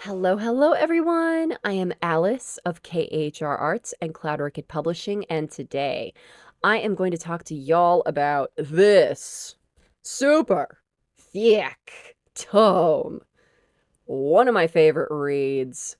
Hello, everyone. I am Alice of KHR Arts and Cloud Orchid Publishing, and today I am going to talk to y'all about this super thick tome. One of my favorite reads,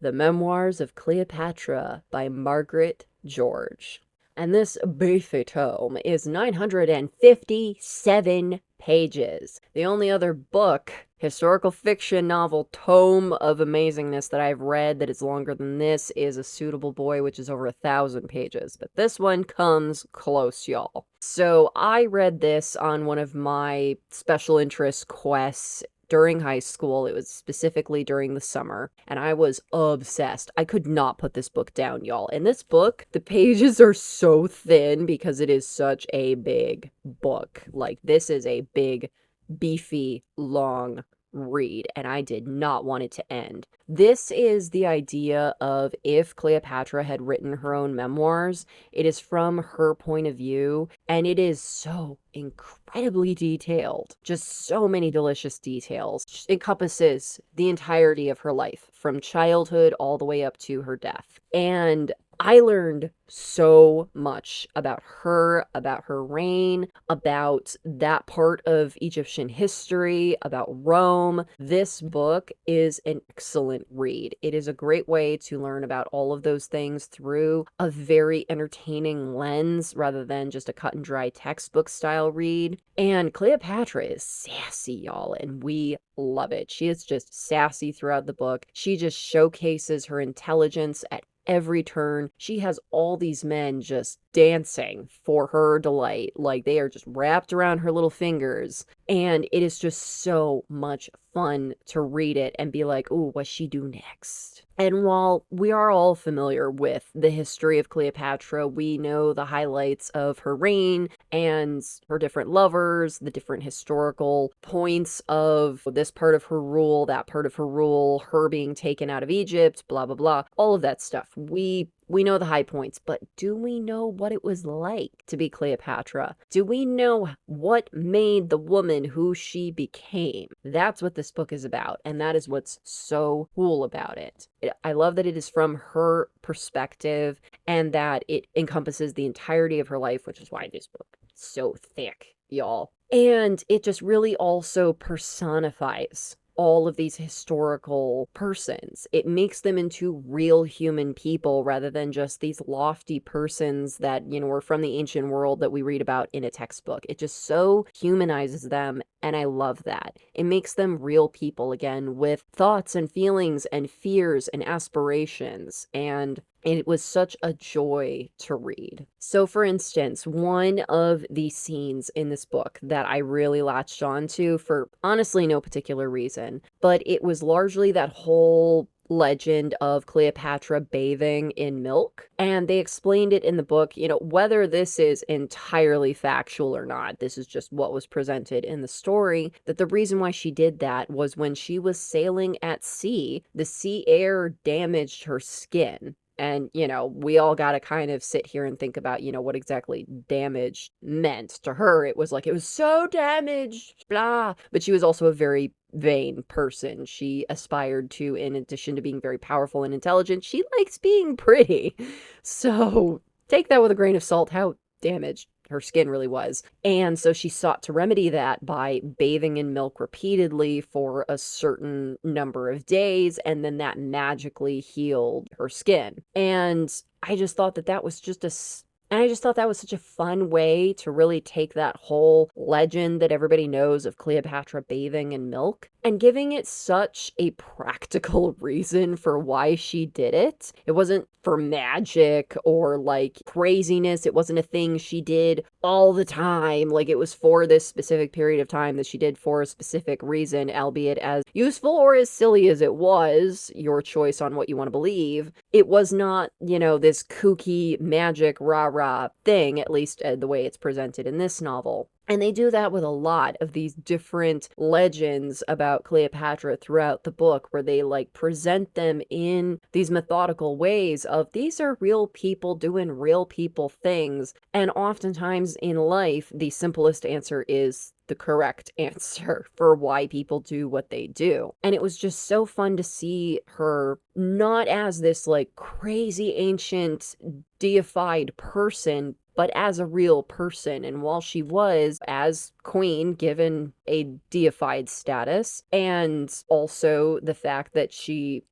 The Memoirs of Cleopatra by Margaret George. And this beefy tome is 957 pages. The only other book, historical fiction novel tome of amazingness that I've read that is longer than this is A Suitable Boy, which is over 1,000 pages. But this one comes close, y'all. So I read this on one of my special interest quests during high school. It was specifically during the summer, and I was obsessed. I could not put this book down, y'all. In this book, the pages are so thin because it is such a big book. Like, this is a big, beefy, long read, and I did not want it to end. This is the idea of if Cleopatra had written her own memoirs. It is from her point of view, and it is so incredibly detailed. Just so many delicious details. It encompasses the entirety of her life, from childhood all the way up to her death. And I learned so much about her reign, about that part of Egyptian history, about Rome. This book is an excellent read. It is a great way to learn about all of those things through a very entertaining lens rather than just a cut and dry textbook style read. And Cleopatra is sassy, y'all, and we love it. She is just sassy throughout the book. She just showcases her intelligence at every turn. She has all these men just dancing for her delight. Like, they are just wrapped around her little fingers. And it is just so much fun to read it and be like, ooh, what's she do next? And while we are all familiar with the history of Cleopatra, we know the highlights of her reign and her different lovers, the different historical points of this part of her rule, that part of her rule, her being taken out of Egypt, blah, blah, blah, all of that stuff. We know the high points, but do we know what it was like to be Cleopatra? Do we know what made the woman who she became? That's what this book is about, and that is what's so cool about it. I love that it is from her perspective and that it encompasses the entirety of her life, which is why this book is so thick, y'all. And it just really also personifies all of these historical persons. It makes them into real human people rather than just these lofty persons that, were from the ancient world that we read about in a textbook. It just so humanizes them, and I love that. It makes them real people again with thoughts and feelings and fears and aspirations, and it was such a joy to read. So, for instance, one of the scenes in this book that I really latched on to for honestly no particular reason, but it was largely that whole legend of Cleopatra bathing in milk. And they explained it in the book, whether this is entirely factual or not, this is just what was presented in the story, that the reason why she did that was when she was sailing at sea, the sea air damaged her skin. And, we all got to kind of sit here and think about, what exactly damage meant. To her, it was like, it was so damaged, blah. But she was also a very vain person. She aspired to, in addition to being very powerful and intelligent, she likes being pretty. So take that with a grain of salt, how damaged her skin really was. And so she sought to remedy that by bathing in milk repeatedly for a certain number of days, and then that magically healed her skin. And I just thought that was such a fun way to really take that whole legend that everybody knows of Cleopatra bathing in milk and giving it such a practical reason for why she did it. It wasn't for magic or like craziness. It wasn't a thing she did all the time. Like, it was for this specific period of time that she did for a specific reason, albeit as useful or as silly as it was, your choice on what you want to believe. It was not, this kooky magic rah-rah thing, at least the way it's presented in this novel. And they do that with a lot of these different legends about Cleopatra throughout the book, where they present them in these methodical ways of these are real people doing real people things. And oftentimes in life, the simplest answer is the correct answer for why people do what they do. And it was just so fun to see her not as this like crazy ancient deified person, but as a real person. And while she was, as queen, given a deified status, and also the fact that she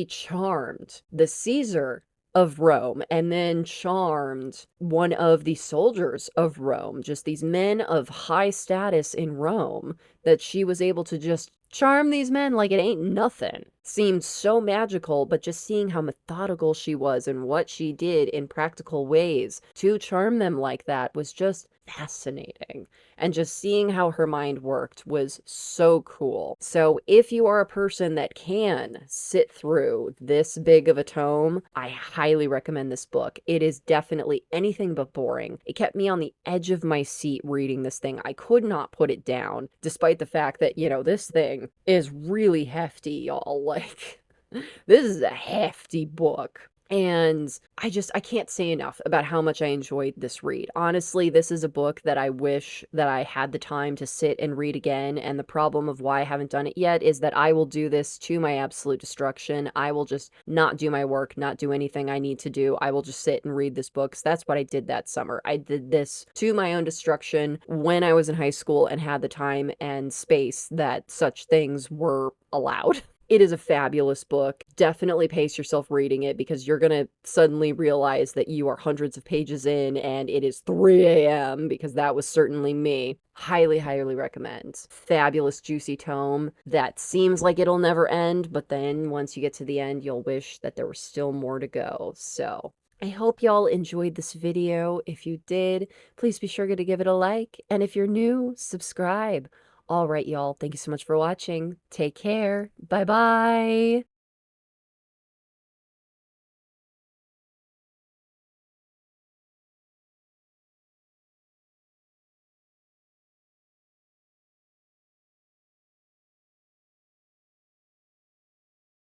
charmed the Caesar of Rome and then charmed one of the soldiers of Rome, just these men of high status in Rome, that she was able to just charm these men like it ain't nothing, seemed so magical. But just seeing how methodical she was and what she did in practical ways to charm them like that was just fascinating. And just seeing how her mind worked was so cool. So if you are a person that can sit through this big of a tome, I highly recommend this book. It is definitely anything but boring. It kept me on the edge of my seat reading this thing. I could not put it down, despite the fact that, you know, this thing is really hefty, y'all. Like, this is a hefty book. And I can't say enough about how much I enjoyed this read. Honestly, this is a book that I wish that I had the time to sit and read again. And the problem of why I haven't done it yet is that I will do this to my absolute destruction. I will just not do my work, not do anything I need to do. I will just sit and read this book. So that's what I did that summer. I did this to my own destruction when I was in high school and had the time and space that such things were allowed. It is a fabulous book. Definitely pace yourself reading it, because you're going to suddenly realize that you are hundreds of pages in and it is 3 a.m., because that was certainly me. Highly, highly recommend. Fabulous, juicy tome that seems like it'll never end, but then once you get to the end, you'll wish that there was still more to go. So I hope y'all enjoyed this video. If you did, please be sure to give it a like. And if you're new, subscribe. All right, y'all. Thank you so much for watching. Take care. Bye-bye.